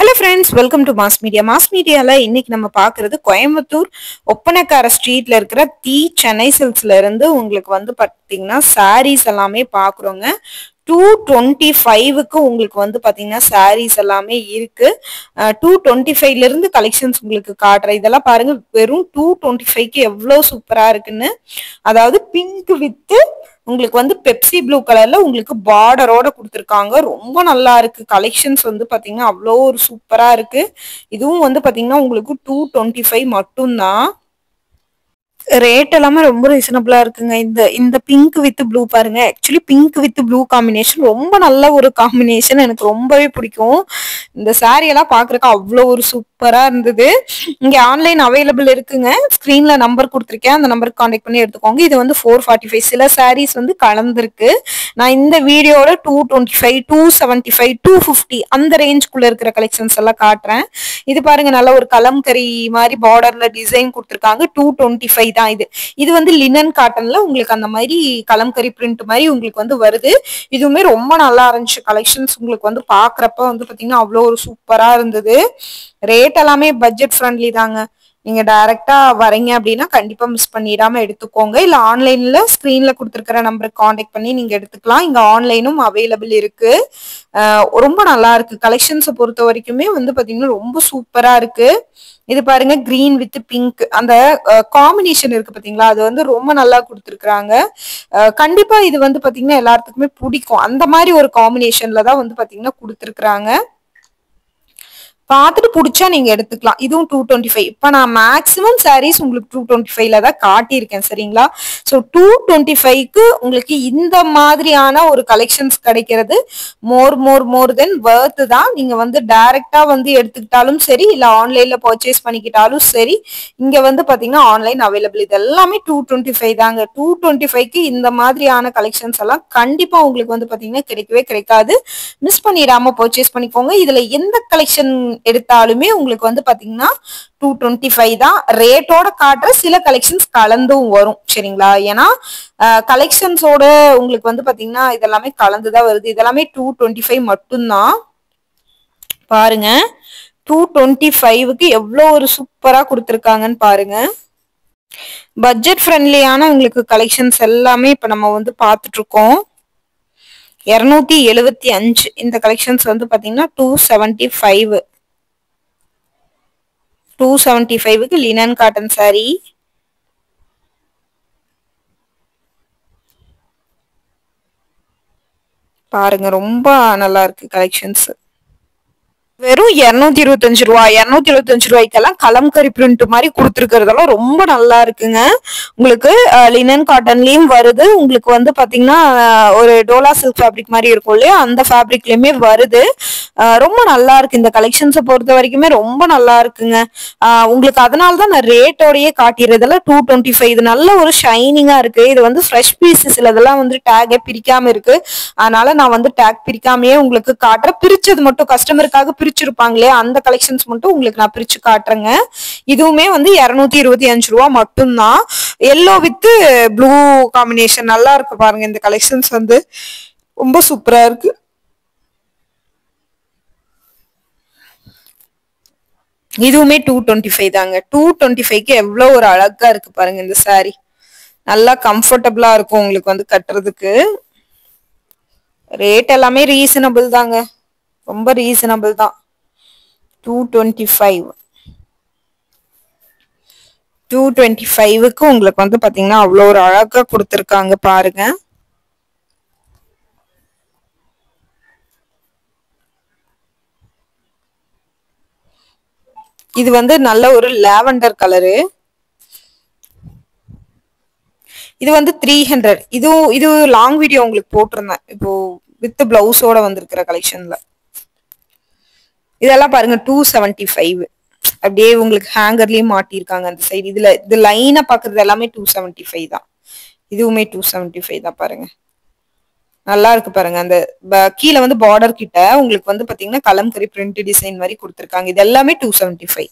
Hello friends, welcome to Mass Media. Mass Media la இன்னைக்கு நம்ம பார்க்கிறது கோயம்புத்தூர் ஒப்பனக்கார ஸ்ட்ரீட்ல இருக்கிற தி சென்னை சில்க்ஸ்ல இருந்து உங்களுக்கு வந்து பாத்தீங்கன்னா sarees எல்லாமே பார்க்குறோங்க. 225க்கு உங்களுக்கு வந்து பாத்தீங்கன்னா sarees எல்லாமே இருக்கு. 225ல இருந்து கலெக்ஷன்ஸ் உங்களுக்கு காட்டுறேன். இதெல்லாம் பாருங்க வெறும் 225க்கு எவ்வளவு சூப்பரா இருக்குன்னு. அதாவது பிங்க் வித் உங்களுக்கு வந்து பெப்சி ப்ளூ கலர்ல உங்களுக்கு பார்டரோட கொடுத்துருக்காங்க. ரொம்ப நல்லா இருக்கு. கலெக்ஷன்ஸ் வந்து பாத்தீங்கன்னா அவ்வளோ ஒரு சூப்பரா இருக்கு. இதுவும் வந்து பாத்தீங்கன்னா உங்களுக்கு 225 மட்டும்தான். ரேட் எல்லாமே ரொம்ப ரீசனபிளா இருக்குங்க. இந்த பிங்க் வித் ப்ளூ பாருங்க. Actually pink with blue combination ரொம்ப நல்ல ஒரு காம்பினேஷன். எனக்கு ரொம்பவே பிடிக்கும். இந்த சாரி எல்லாம் பாக்குறதுக்கு அவ்வளோ ஒரு சூப்பரா இருந்தது. இங்க ஆன்லைன் அவைலபிள் இருக்குங்க. ஸ்கிரீன்ல நம்பர் கொடுத்துருக்கேன். அந்த நம்பருக்கு கான்டாக்ட் பண்ணி எடுத்துக்கோங்க. இது வந்து 445. சில சாரீஸ் வந்து கலந்துருக்கு. நான் இந்த வீடியோல 225, 275, 250 அந்த ரேஞ்சுக்குள்ள இருக்கிற கலெக்ஷன்ஸ் எல்லாம் காட்டுறேன். இது பாருங்க நல்ல ஒரு கலம்கரி மாதிரி பார்டர்ல டிசைன் கொடுத்துருக்காங்க. 225 தான் இது. இது வந்து லினன் காட்டன்ல உங்களுக்கு அந்த மாதிரி கலம்கரி பிரிண்ட் மாதிரி உங்களுக்கு வந்து வருது. இதுவுமே ரொம்ப நல்லா இருந்துச்சு. கலெக்ஷன்ஸ் உங்களுக்கு வந்து பாக்குறப்ப வந்து பாத்தீங்கன்னா அவ்வளோ ஒரு சூப்பரா இருந்தது. ரேட் எல்லாமே பட்ஜெட் ஃப்ரெண்ட்லி தாங்க. நீங்க டைரக்டா வரீங்க அப்படின்னா கண்டிப்பா மிஸ் பண்ணிடாம எடுத்துக்கோங்க. இல்ல ஆன்லைன்ல ஸ்கிரீன்ல கொடுத்துருக்கிற நம்பருக்கு கான்டாக்ட் பண்ணி நீங்க எடுத்துக்கலாம். இங்க ஆன்லைனும் அவைலபிள் இருக்கு. ரொம்ப நல்லா இருக்கு. கலெக்ஷன்ஸை பொறுத்த வரைக்குமே வந்து பாத்தீங்கன்னா ரொம்ப சூப்பரா இருக்கு. இது பாருங்க கிரீன் வித் பிங்க் அந்த காம்பினேஷன் இருக்கு பாத்தீங்களா, அது வந்து ரொம்ப நல்லா கொடுத்துருக்காங்க. கண்டிப்பா இது வந்து பாத்தீங்கன்னா எல்லாத்துக்குமே பிடிக்கும். அந்த மாதிரி ஒரு காம்பினேஷன்ல தான் வந்து பாத்தீங்கன்னா கொடுத்துருக்காங்க. பார்த்துட்டு பிடிச்சா நீங்க எடுத்துக்கலாம். இதுவும் 225. இப்ப நான் மேக்ஸிமம் சாரீஸ் உங்களுக்கு 225ல தான் காட்டியிருக்கேன். சரிங்களா? ஸோ 225க்கு உங்களுக்கு இந்த மாதிரியான ஒரு கலெக்ஷன்ஸ் கிடைக்கிறது மோர் தென் வர்த் தான். நீங்க வந்து டைரக்டா வந்து எடுத்துக்கிட்டாலும் சரி, இல்ல ஆன்லைன்ல பர்ச்சேஸ் பண்ணிக்கிட்டாலும் சரி, இங்க வந்து பாத்தீங்கன்னா ஆன்லைன் அவைலபிள். இது எல்லாமே 225 தாங்க. 225க்கு இந்த மாதிரியான கலெக்ஷன்ஸ் எல்லாம் கண்டிப்பா உங்களுக்கு வந்து பாத்தீங்கன்னா கிடைக்கவே கிடைக்காது. மிஸ் பண்ணிடாம பர்ச்சேஸ் பண்ணிக்கோங்க. இதுல எந்த கலெக்ஷன் எடுத்தாலுமே உங்களுக்கு வந்து பாத்தீங்கன்னா 225 தான். ரேட்டோட காட்டுற சில கலெக்ஷன்ஸ் கலந்தும் வரும். சரிங்களா? ஏன்னா கலெக்ஷன்ஸோட உங்களுக்கு வந்து பாத்தீங்கன்னா இதெல்லாமே கலந்துதான் வருது. இதெல்லாமே 225 மட்டும்தான். பாருங்க 225க்கு எவ்வளோ ஒரு சூப்பரா கொடுத்துருக்காங்கன்னு பாருங்க. பட்ஜெட் ஃப்ரெண்ட்லியான உங்களுக்கு கலெக்ஷன்ஸ் எல்லாமே இப்ப நம்ம வந்து பார்த்துட்டு இருக்கோம். 275 இந்த கலெக்ஷன்ஸ் வந்து பாத்தீங்கன்னா 275. 275க்கு லினன் காட்டன் சாரி. பாருங்க ரொம்ப நல்லா இருக்கு கலெக்ஷன்ஸ். வெறும் 225 ரூபா. 225 ரூபாய்க்கெல்லாம் கலம்கரி பிரிண்ட் மாதிரி கொடுத்துருக்கிறதெல்லாம் ரொம்ப நல்லா இருக்குங்க. உங்களுக்கு லினன் காட்டன்லயும் வருது. உங்களுக்கு வந்து பாத்தீங்கன்னா ஒரு டோலா சில்க் ஃபேப்ரிக் மாதிரி இருக்கும் இல்லையா, அந்த ஃபேப்ரிக்லயுமே வருது. ரொம்ப நல்லா இருக்கு. இந்த கலெக்ஷன்ஸை பொறுத்த வரைக்குமே ரொம்ப நல்லா இருக்குங்க. உங்களுக்கு அதனாலதான் நான் ரேட்டோடயே காட்டிடுறதெல்லாம் 225. இது நல்ல ஒரு ஷைனிங்கா இருக்கு. இது வந்து ஃப்ரெஷ் பீசஸ். இதெல்லாம் வந்து டேகே பிரிக்காம இருக்கு. அதனால நான் வந்து டேக் பிரிக்காமயே உங்களுக்கு காட்டுறேன். பிரிச்சது மட்டும் கஸ்டமருக்காக பிரிச்சிருப்பாங்களே அந்த கலெக்ஷன்ஸ் மட்டும் உங்களுக்கு நான் பிரிச்சு காட்டுறேங்க. இதுவுமே வந்து 225 ரூபா மட்டும்தான். எல்லோ வித் ப்ளூ காம்பினேஷன் நல்லா இருக்கு பாருங்க. இந்த கலெக்ஷன்ஸ் வந்து ரொம்ப சூப்பரா இருக்கு. இதுவுமே 225 தாங்க. 225க்கு எவ்வளவு ஒரு அழகா இருக்கு பாருங்க. இந்த சாரி நல்லா கம்ஃபர்டபுளா இருக்கும் உங்களுக்கு வந்து கட்டுறதுக்கு. ரேட் எல்லாமே ரீசனபிள் தாங்க. ரொம்ப ரீசனபிள் தான். 225. 225க்கு உங்களுக்கு வந்து பாத்தீங்கன்னா அவ்வளோ ஒரு அழகா கொடுத்துருக்காங்க பாருங்க. இது வந்து நல்ல ஒரு லாவெண்டர் கலரு. இது வந்து 300. இது லாங் வீடியோ உங்களுக்கு போட்டிருந்தேன். இப்போ வித் பிளவுஸோட வந்திருக்கிற கலெக்ஷன்ல இதெல்லாம் பாருங்க 275. அப்படியே உங்களுக்கு ஹேங்கர்லயும் மாட்டிருக்காங்க அந்த சைடு. இது லைனா பாக்குறது எல்லாமே 275 தான். இதுவுமே 275 தான். பாருங்க நல்லா இருக்கு பாருங்க. அந்த கீழே வந்து பார்டர் கிட்ட உங்களுக்கு வந்து பாத்தீங்கன்னா கலம்கரி பிரிண்ட் டிசைன் மாதிரி கொடுத்துருக்காங்க. இது எல்லாமே 275.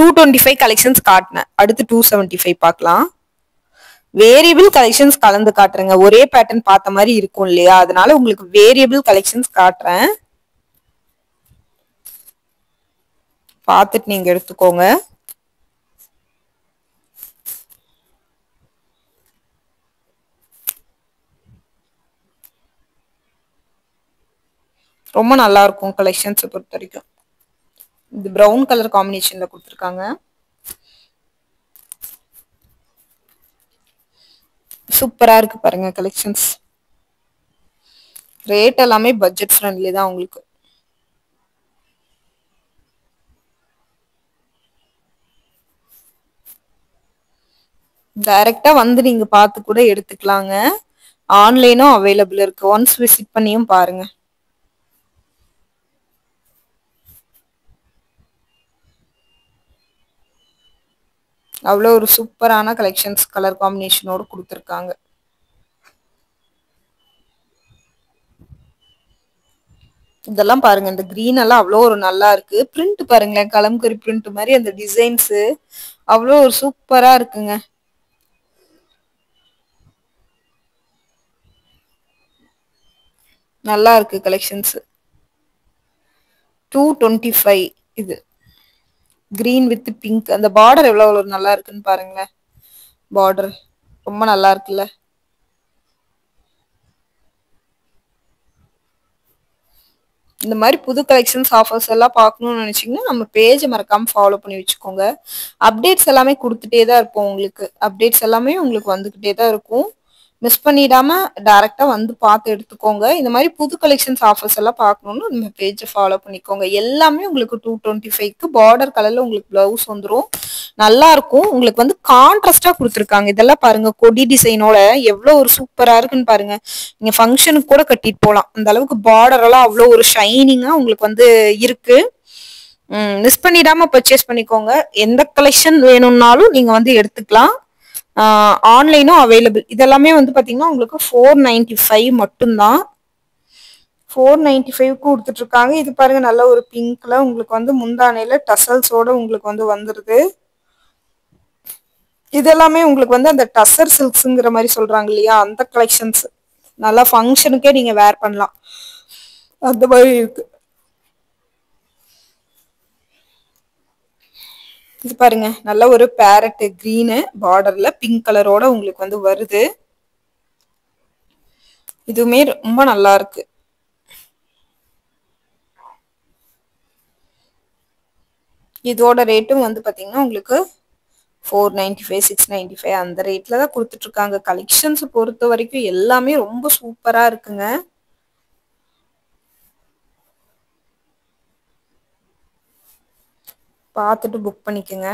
225 கலெக்ஷன்ஸ் காட்டினேன். அடுத்து 275 பார்க்கலாம். வேரியபிள் கலெக்ஷன்ஸ் கலந்து காட்டுறேங்க. ஒரே பேட்டர்ன் பார்த்த மாதிரி இருக்கும் இல்லையா, அதனால உங்களுக்கு வேரியபிள் கலெக்ஷன்ஸ் காட்டுறேன். பார்த்துட்டு நீங்க எடுத்துக்கோங்க. ரொம்ப நல்லா இருக்கும் கலெக்ஷன்ஸை பொறுத்த வரைக்கும். இது ப்ரௌன் கலர் காம்பினேஷன்ல கொடுத்துருக்காங்க. சூப்பரா இருக்கு பாருங்க கலெக்ஷன்ஸ். ரேட் எல்லாமே பட்ஜெட் ஃப்ரெண்ட்லி தான் உங்களுக்கு. டைரக்டா வந்து நீங்க பார்த்து கூட எடுத்துக்கலாங்க. ஆன்லைனும் அவைலபிள் இருக்கு. ஒன்ஸ் விசிட் பண்ணியும் பாருங்க. அவ்வளோ ஒரு சூப்பரான கலெக்ஷன்ஸ் கலர் காம்பினேஷனோட கொடுத்துருக்காங்க. இதெல்லாம் பாருங்க. இந்த கிரீன் எல்லாம் அவ்வளோ ஒரு நல்லா இருக்கு. பிரிண்ட் பாருங்களேன், கலம்கரி பிரிண்ட் மாதிரி அந்த டிசைன்ஸ் அவ்வளோ ஒரு சூப்பரா இருக்குங்க. நல்லா இருக்கு கலெக்ஷன்ஸ். 225 இது கிரீன் வித் பிங்க். அந்த பார்டர் எவ்வளவு நல்லா இருக்குன்னு பாருங்களேன். பார்டர் ரொம்ப நல்லா இருக்குல்ல. இந்த மாதிரி புது கலெக்ஷன்ஸ் ஆஃபர்ஸ் எல்லாம் பார்க்கணும்னு நினைச்சீங்கன்னா நம்ம பேஜை மறக்காம ஃபாலோ பண்ணி வச்சுக்கோங்க. அப்டேட்ஸ் எல்லாமே கொடுத்துட்டே தான் இருப்போம். உங்களுக்கு அப்டேட்ஸ் எல்லாமே உங்களுக்கு வந்துகிட்டே தான் இருக்கும். மிஸ் பண்ணிடாம டைரக்டா வந்து பார்த்து எடுத்துக்கோங்க. இந்த மாதிரி புது கலெக்ஷன்ஸ் ஆஃபர்ஸ் எல்லாம் பார்க்கணும்னு நம்ம பேஜை ஃபாலோ பண்ணிக்கோங்க. எல்லாமே உங்களுக்கு 225க்கு பார்டர் கலர்ல உங்களுக்கு பிளவுஸ் வந்துடும். நல்லா இருக்கும். உங்களுக்கு வந்து கான்ட்ராஸ்டா கொடுத்துருக்காங்க. இதெல்லாம் பாருங்க, கொடி டிசைனோட எவ்வளவு ஒரு சூப்பரா இருக்குன்னு பாருங்க. நீங்க ஃபங்க்ஷனுக்கு கூட கட்டிட்டு போகலாம். அந்த அளவுக்கு பார்டர் எல்லாம் அவ்வளோ ஒரு ஷைனிங்கா உங்களுக்கு வந்து இருக்கு. மிஸ் பண்ணிடாம பர்ச்சேஸ் பண்ணிக்கோங்க. எந்த கலெக்ஷன் வேணும்னாலும் நீங்க வந்து எடுத்துக்கலாம். ஆன்லைனும் அவைலபிள். இதெல்லாமே வந்து பாத்தீங்கன்னா உங்களுக்கு 495 மட்டும்தான். 495 கொடுத்துட்டு இருக்காங்க. இது பாருங்க, நல்ல ஒரு பிங்க்ல உங்களுக்கு வந்து முந்தானையில டசல்ஸோட உங்களுக்கு வந்து வந்துருது. இதெல்லாமே உங்களுக்கு வந்து அந்த டசர் சில்க்ஸ்ங்கிற மாதிரி சொல்றாங்க இல்லையா, அந்த கலெக்ஷன்ஸ். நல்லா ஃபங்க்ஷனுக்கே நீங்க வேர் பண்ணலாம், அந்த மாதிரி இருக்கு. இது பாருங்க, நல்ல ஒரு பேரட் கிரீனு பார்டர்ல பிங்க் கலரோட உங்களுக்கு வந்து வருது. இதுவுமே ரொம்ப நல்லா இருக்கு. இதோட ரேட்டும் வந்து பாத்தீங்கன்னா உங்களுக்கு 495 695 அந்த ரேட்ல தான் கொடுத்துட்டு இருக்காங்க. கலெக்ஷன்ஸ் பொறுத்த வரைக்கும் எல்லாமே ரொம்ப சூப்பரா இருக்குங்க. பார்த்துட்டு புக் பண்ணிக்கோங்க.